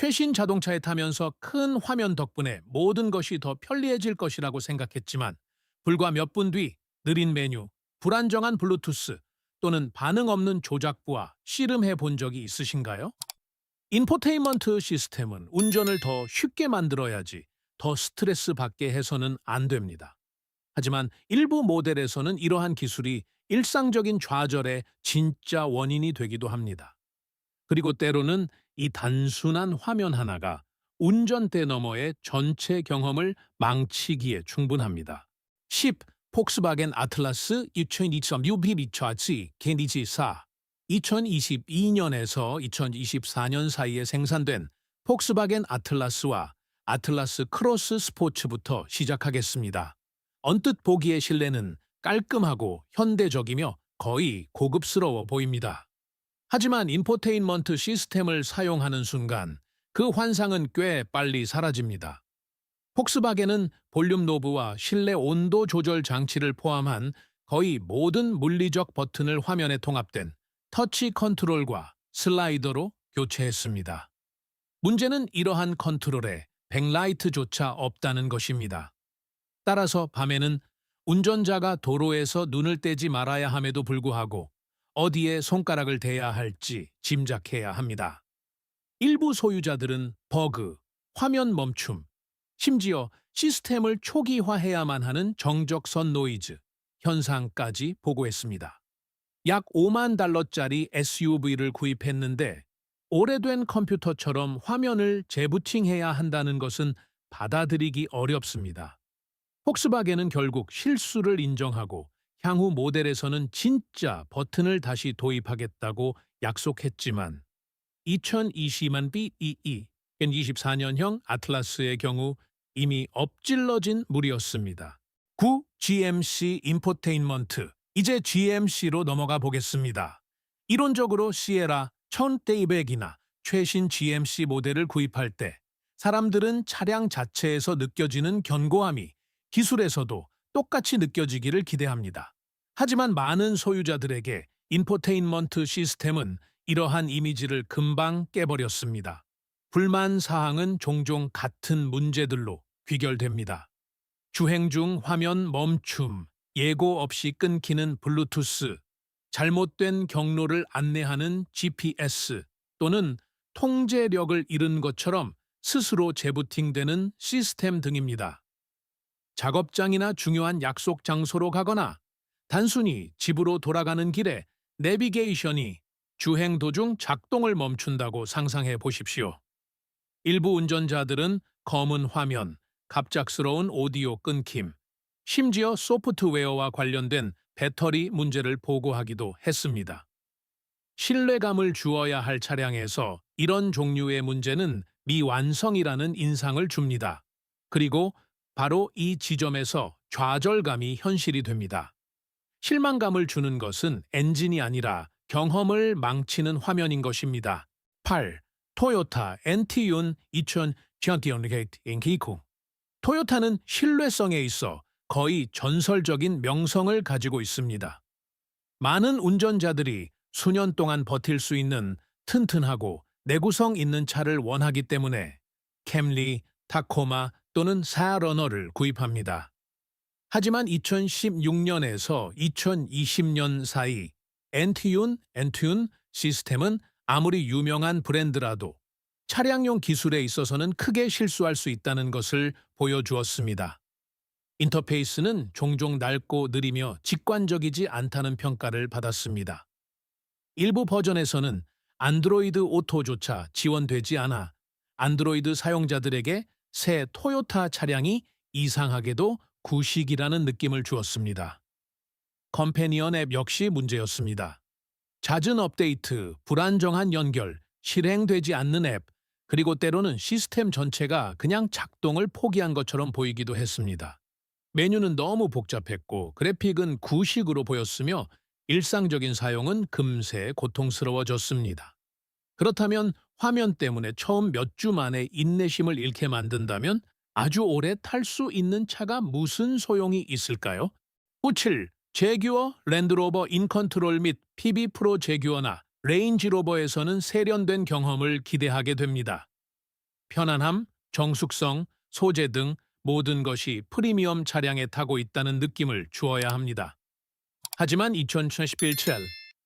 최신 자동차에 타면서 큰 화면 덕분에 모든 것이 더 편리해질 것이라고 생각했지만 불과 몇 분 뒤 느린 메뉴, 불안정한 블루투스 또는 반응 없는 조작부와 씨름해 본 적이 있으신가요? 인포테인먼트 시스템은 운전을 더 쉽게 만들어야지 더 스트레스 받게 해서는 안 됩니다. 하지만 일부 모델에서는 이러한 기술이 일상적인 좌절의 진짜 원인이 되기도 합니다. 그리고 때로는 이 단순한 화면 하나가 운전대 너머의 전체 경험을 망치기에 충분합니다. 10. 폭스바겐 아틀라스 2023 UV 캔디지4 2022년에서 2024년 사이에 생산된 폭스바겐 아틀라스와 아틀라스 크로스 스포츠부터 시작하겠습니다. 언뜻 보기에 실내는 깔끔하고 현대적이며 거의 고급스러워 보입니다. 하지만 인포테인먼트 시스템을 사용하는 순간 그 환상은 꽤 빨리 사라집니다. 폭스바겐은 볼륨 노브와 실내 온도 조절 장치를 포함한 거의 모든 물리적 버튼을 화면에 통합된 터치 컨트롤과 슬라이더로 교체했습니다. 문제는 이러한 컨트롤에 백라이트조차 없다는 것입니다. 따라서 밤에는 운전자가 도로에서 눈을 떼지 말아야 함에도 불구하고 어디에 손가락을 대야 할지 짐작해야 합니다. 일부 소유자들은 버그, 화면 멈춤, 심지어 시스템을 초기화해야만 하는 정적선 노이즈 현상까지 보고했습니다. 약 5만 달러짜리 SUV를 구입했는데 오래된 컴퓨터처럼 화면을 재부팅해야 한다는 것은 받아들이기 어렵습니다. 폭스바겐은 결국 실수를 인정하고 향후 모델에서는 진짜 버튼을 다시 도입하겠다고 약속했지만 2020만 BEE 24년형 아틀라스의 경우 이미 엎질러진 물이었습니다. 9. GMC 인포테인먼트 이제 GMC로 넘어가 보겠습니다. 이론적으로 시에라 1200이나 최신 GMC 모델을 구입할 때 사람들은 차량 자체에서 느껴지는 견고함이 기술에서도 똑같이 느껴지기를 기대합니다. 하지만 많은 소유자들에게 인포테인먼트 시스템은 이러한 이미지를 금방 깨버렸습니다. 불만 사항은 종종 같은 문제들로 귀결됩니다. 주행 중 화면 멈춤, 예고 없이 끊기는 블루투스, 잘못된 경로를 안내하는 GPS 또는 통제력을 잃은 것처럼 스스로 재부팅되는 시스템 등입니다. 작업장이나 중요한 약속 장소로 가거나 단순히 집으로 돌아가는 길에 내비게이션이 주행 도중 작동을 멈춘다고 상상해 보십시오. 일부 운전자들은 검은 화면, 갑작스러운 오디오 끊김, 심지어 소프트웨어와 관련된 배터리 문제를 보고하기도 했습니다. 신뢰감을 주어야 할 차량에서 이런 종류의 문제는 미완성이라는 인상을 줍니다. 그리고 바로 이 지점에서 좌절감이 현실이 됩니다. 실망감을 주는 것은 엔진이 아니라 경험을 망치는 화면인 것입니다. 8. 토요타 엔티윤 2021 토요타는 신뢰성에 있어 거의 전설적인 명성을 가지고 있습니다. 많은 운전자들이 수년 동안 버틸 수 있는 튼튼하고 내구성 있는 차를 원하기 때문에 캠리, 타코마 또는 사러너를 구입합니다. 하지만 2016년에서 2020년 사이 엔티윤 시스템은 아무리 유명한 브랜드라도 차량용 기술에 있어서는 크게 실수할 수 있다는 것을 보여주었습니다. 인터페이스는 종종 낡고 느리며 직관적이지 않다는 평가를 받았습니다. 일부 버전에서는 안드로이드 오토조차 지원되지 않아 안드로이드 사용자들에게 새 토요타 차량이 이상하게도 구식이라는 느낌을 주었습니다. 컴패니언 앱 역시 문제였습니다. 잦은 업데이트, 불안정한 연결, 실행되지 않는 앱, 그리고 때로는 시스템 전체가 그냥 작동을 포기한 것처럼 보이기도 했습니다. 메뉴는 너무 복잡했고 그래픽은 구식으로 보였으며 일상적인 사용은 금세 고통스러워졌습니다. 그렇다면 화면 때문에 처음 몇 주 만에 인내심을 잃게 만든다면 아주 오래 탈 수 있는 차가 무슨 소용이 있을까요? 7. 제규어, 랜드로버 인컨트롤 및 PB 프로 제규어나 레인지로버에서는 세련된 경험을 기대하게 됩니다. 편안함, 정숙성, 소재 등 모든 것이 프리미엄 차량에 타고 있다는 느낌을 주어야 합니다. 하지만 2011년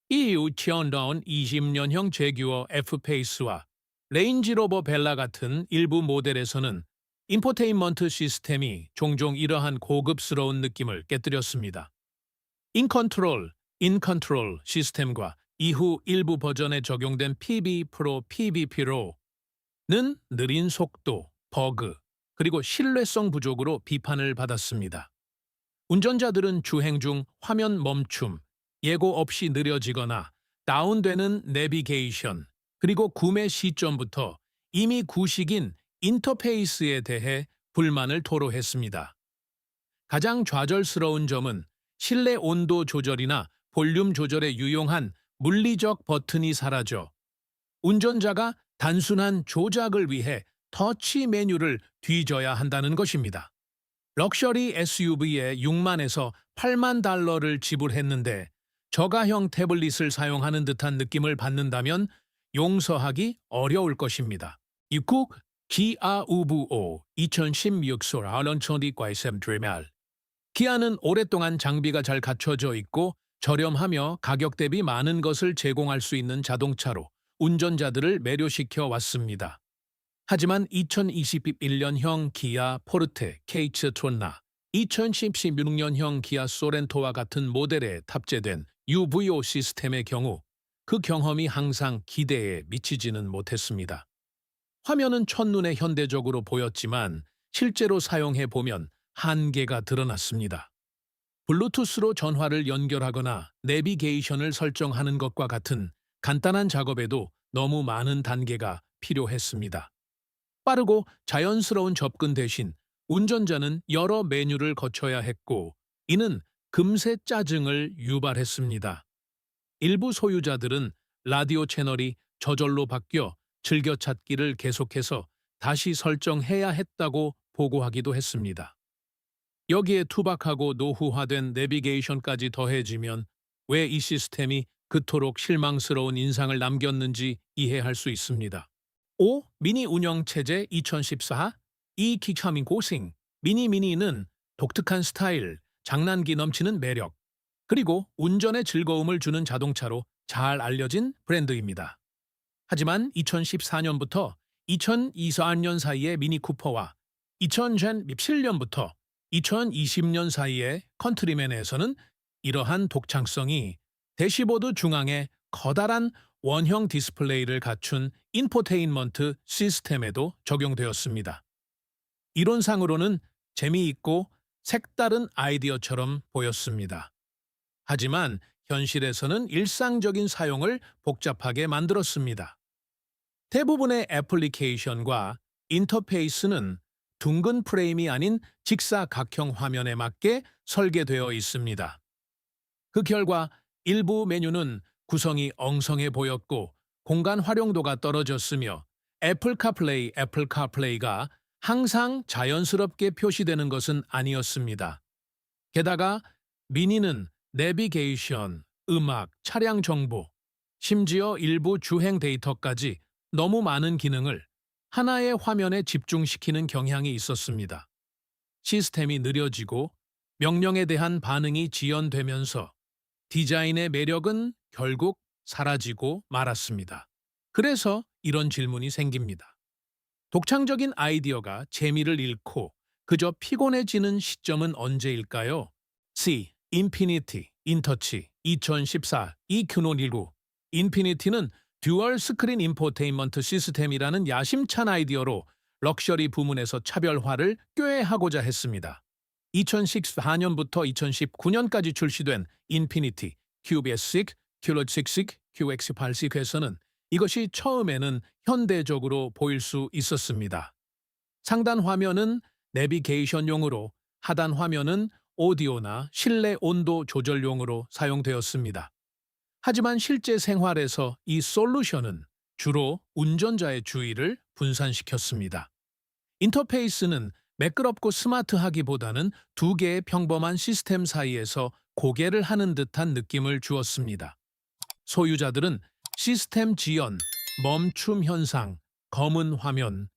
이후 튀어나온 20년형 제규어 F페이스와 레인지로버 벨라 같은 일부 모델에서는 인포테인먼트 시스템이 종종 이러한 고급스러운 느낌을 깨뜨렸습니다. 인컨트롤 시스템과 이후 일부 버전에 적용된 PB 프로 PBP로는 느린 속도, 버그, 그리고 신뢰성 부족으로 비판을 받았습니다. 운전자들은 주행 중 화면 멈춤, 예고 없이 느려지거나 다운되는 내비게이션, 그리고 구매 시점부터 이미 구식인 인터페이스에 대해 불만을 토로했습니다. 가장 좌절스러운 점은 실내 온도 조절이나 볼륨 조절에 유용한 물리적 버튼이 사라져 운전자가 단순한 조작을 위해 터치 메뉴를 뒤져야 한다는 것입니다. 럭셔리 SUV에 6만에서 8만 달러를 지불했는데 저가형 태블릿을 사용하는 듯한 느낌을 받는다면 용서하기 어려울 것입니다. 입국 기아 우부오 2016소 런천디과이셈 드레말 기아는 오랫동안 장비가 잘 갖춰져 있고 저렴하며 가격 대비 많은 것을 제공할 수 있는 자동차로 운전자들을 매료시켜 왔습니다. 하지만 2021년형 기아 포르테 케이츠 트론나, 2016년형 기아 소렌토와 같은 모델에 탑재된 UVO 시스템의 경우 그 경험이 항상 기대에 미치지는 못했습니다. 화면은 첫눈에 현대적으로 보였지만 실제로 사용해보면 한계가 드러났습니다. 블루투스로 전화를 연결하거나 내비게이션을 설정하는 것과 같은 간단한 작업에도 너무 많은 단계가 필요했습니다. 빠르고 자연스러운 접근 대신 운전자는 여러 메뉴를 거쳐야 했고 이는 금세 짜증을 유발했습니다. 일부 소유자들은 라디오 채널이 저절로 바뀌어 즐겨찾기를 계속해서 다시 설정해야 했다고 보고하기도 했습니다. 여기에 투박하고 노후화된 내비게이션까지 더해지면 왜 이 시스템이 그토록 실망스러운 인상을 남겼는지 이해할 수 있습니다. 5. 미니 운영체제 2014 이 기차민 고싱 미니는 독특한 스타일, 장난기 넘치는 매력, 그리고 운전의 즐거움을 주는 자동차로 잘 알려진 브랜드입니다. 하지만 2014년부터 2024년 사이의 미니 쿠퍼와 2017년부터 2020년 사이의 컨트리맨에서는 이러한 독창성이 대시보드 중앙에 커다란 원형 디스플레이를 갖춘 인포테인먼트 시스템에도 적용되었습니다. 이론상으로는 재미있고 색다른 아이디어처럼 보였습니다. 하지만 현실에서는 일상적인 사용을 복잡하게 만들었습니다. 대부분의 애플리케이션과 인터페이스는 둥근 프레임이 아닌 직사각형 화면에 맞게 설계되어 있습니다. 그 결과 일부 메뉴는 구성이 엉성해 보였고 공간 활용도가 떨어졌으며 애플 카플레이가 항상 자연스럽게 표시되는 것은 아니었습니다. 게다가 미니는 내비게이션, 음악, 차량 정보, 심지어 일부 주행 데이터까지 너무 많은 기능을 하나의 화면에 집중시키는 경향이 있었습니다. 시스템이 느려지고 명령에 대한 반응이 지연되면서 디자인의 매력은 결국 사라지고 말았습니다. 그래서 이런 질문이 생깁니다. 독창적인 아이디어가 재미를 잃고 그저 피곤해지는 시점은 언제일까요? C. 인피니티, 인터치, 2014, 이큐노19. 인피니티는 듀얼 스크린 인포테인먼트 시스템이라는 야심찬 아이디어로 럭셔리 부문에서 차별화를 꾀하고자 했습니다. 2014년부터 2019년까지 출시된 인피니티, QBS6, QLOG6, QX86에서는 이것이 처음에는 현대적으로 보일 수 있었습니다. 상단 화면은 내비게이션용으로, 하단 화면은 오디오나 실내 온도 조절용으로 사용되었습니다. 하지만 실제 생활에서 이 솔루션은 주로 운전자의 주의를 분산시켰습니다. 인터페이스는 매끄럽고 스마트하기보다는 두 개의 평범한 시스템 사이에서 고개를 하는 듯한 느낌을 주었습니다. 소유자들은 시스템 지연, 멈춤 현상, 검은 화면,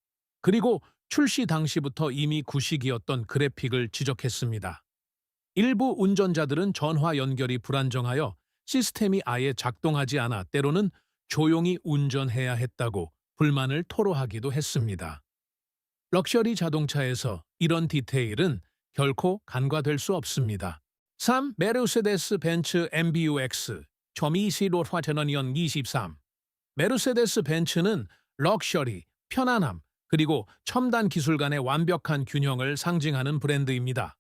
그리고 출시 당시부터 이미 구식이었던 그래픽을 지적했습니다. 일부 운전자들은 전화 연결이 불안정하여 시스템이 아예 작동하지 않아 때로는 조용히 운전해야 했다고 불만을 토로하기도 했습니다. 럭셔리 자동차에서 이런 디테일은 결코 간과될 수 없습니다. 3. 메르세데스 벤츠 MBUX 2025 화천원 23 메르세데스 벤츠는 럭셔리, 편안함, 그리고 첨단 기술 간의 완벽한 균형을 상징하는 브랜드입니다.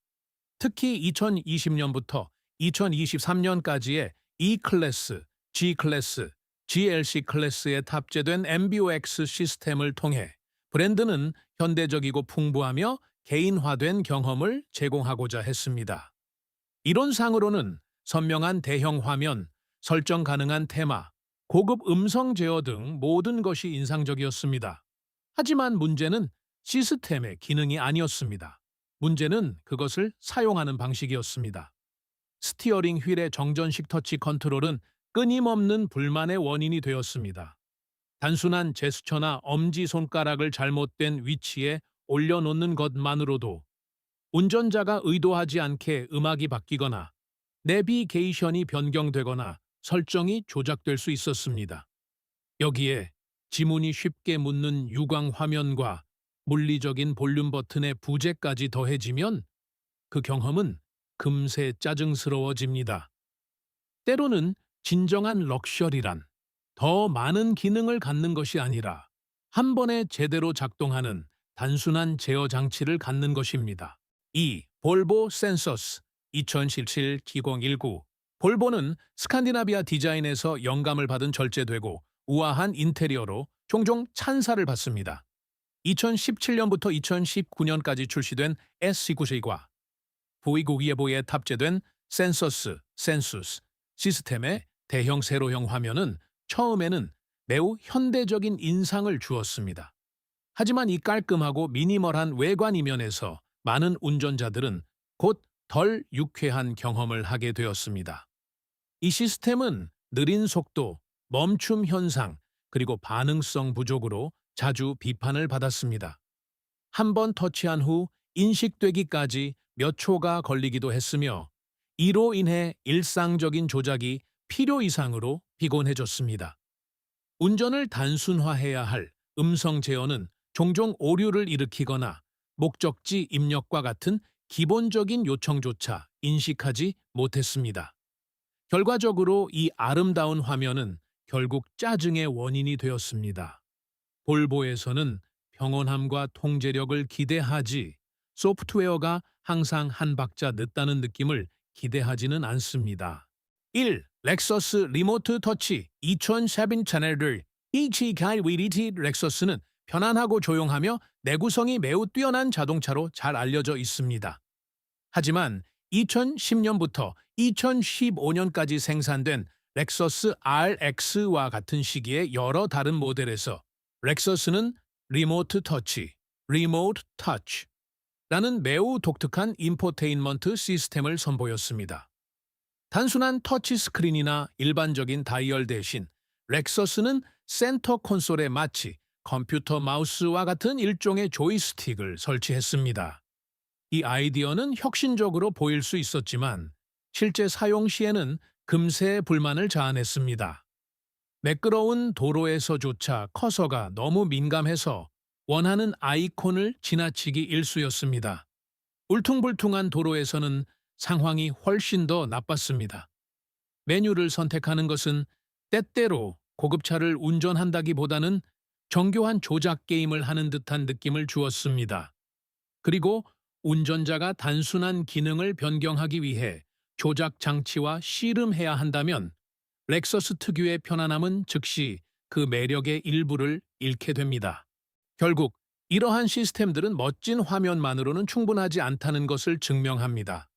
특히 2020년부터 2023년까지의 E 클래스, G클래스, GLC 클래스에 탑재된 MBUX 시스템을 통해 브랜드는 현대적이고 풍부하며 개인화된 경험을 제공하고자 했습니다. 이론상으로는 선명한 대형 화면, 설정 가능한 테마, 고급 음성 제어 등 모든 것이 인상적이었습니다. 하지만 문제는 시스템의 기능이 아니었습니다. 문제는 그것을 사용하는 방식이었습니다. 스티어링 휠의 정전식 터치 컨트롤은 끊임없는 불만의 원인이 되었습니다. 단순한 제스처나 엄지손가락을 잘못된 위치에 올려놓는 것만으로도 운전자가 의도하지 않게 음악이 바뀌거나 내비게이션이 변경되거나 설정이 조작될 수 있었습니다. 여기에 지문이 쉽게 묻는 유광 화면과 물리적인 볼륨 버튼의 부재까지 더해지면 그 경험은 금세 짜증스러워집니다. 때로는 진정한 럭셔리란 더 많은 기능을 갖는 것이 아니라 한 번에 제대로 작동하는 단순한 제어 장치를 갖는 것입니다. 2. 볼보 센서스 2017-2019 볼보는 스칸디나비아 디자인에서 영감을 받은 절제되고 우아한 인테리어로 종종 찬사를 받습니다. 2017년부터 2019년까지 출시된 S19과 보이고기예보에 탑재된 센수스 시스템의 대형 세로형 화면은 처음에는 매우 현대적인 인상을 주었습니다. 하지만 이 깔끔하고 미니멀한 외관 이면에서 많은 운전자들은 곧 덜 유쾌한 경험을 하게 되었습니다. 이 시스템은 느린 속도, 멈춤 현상, 그리고 반응성 부족으로 자주 비판을 받았습니다. 한 번 터치한 후 인식되기까지 몇 초가 걸리기도 했으며 이로 인해 일상적인 조작이 필요 이상으로 피곤해졌습니다. 운전을 단순화해야 할 음성 제어는 종종 오류를 일으키거나 목적지 입력과 같은 기본적인 요청조차 인식하지 못했습니다. 결과적으로 이 아름다운 화면은 결국 짜증의 원인이 되었습니다. 볼보에서는 평온함과 통제력을 기대하지 소프트웨어가 항상 한 박자 늦다는 느낌을 기대하지는 않습니다. 1. 렉서스 리모트 터치 2007 채널들 이치카이 위리티 렉서스는 편안하고 조용하며 내구성이 매우 뛰어난 자동차로 잘 알려져 있습니다. 하지만 2010년부터 2015년까지 생산된 렉서스 RX와 같은 시기의 여러 다른 모델에서 렉서스는 리모트 터치, 리모트 터치라는 매우 독특한 인포테인먼트 시스템을 선보였습니다. 단순한 터치 스크린이나 일반적인 다이얼 대신 렉서스는 센터 콘솔에 마치 컴퓨터 마우스와 같은 일종의 조이스틱을 설치했습니다. 이 아이디어는 혁신적으로 보일 수 있었지만 실제 사용 시에는 금세 불만을 자아냈습니다. 매끄러운 도로에서조차 커서가 너무 민감해서 원하는 아이콘을 지나치기 일쑤였습니다. 울퉁불퉁한 도로에서는 상황이 훨씬 더 나빴습니다. 메뉴를 선택하는 것은 때때로 고급차를 운전한다기보다는 정교한 조작 게임을 하는 듯한 느낌을 주었습니다. 그리고 운전자가 단순한 기능을 변경하기 위해 조작 장치와 씨름해야 한다면 렉서스 특유의 편안함은 즉시 그 매력의 일부를 잃게 됩니다. 결국 이러한 시스템들은 멋진 화면만으로는 충분하지 않다는 것을 증명합니다.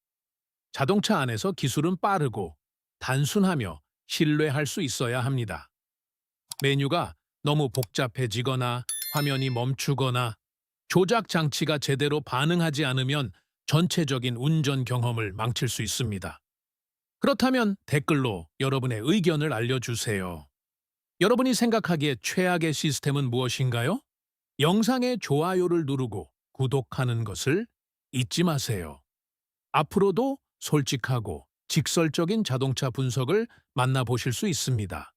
자동차 안에서 기술은 빠르고 단순하며 신뢰할 수 있어야 합니다. 메뉴가 너무 복잡해지거나 화면이 멈추거나 조작 장치가 제대로 반응하지 않으면 전체적인 운전 경험을 망칠 수 있습니다. 그렇다면 댓글로 여러분의 의견을 알려주세요. 여러분이 생각하기에 최악의 시스템은 무엇인가요? 영상에 좋아요를 누르고 구독하는 것을 잊지 마세요. 앞으로도 솔직하고 직설적인 자동차 분석을 만나보실 수 있습니다.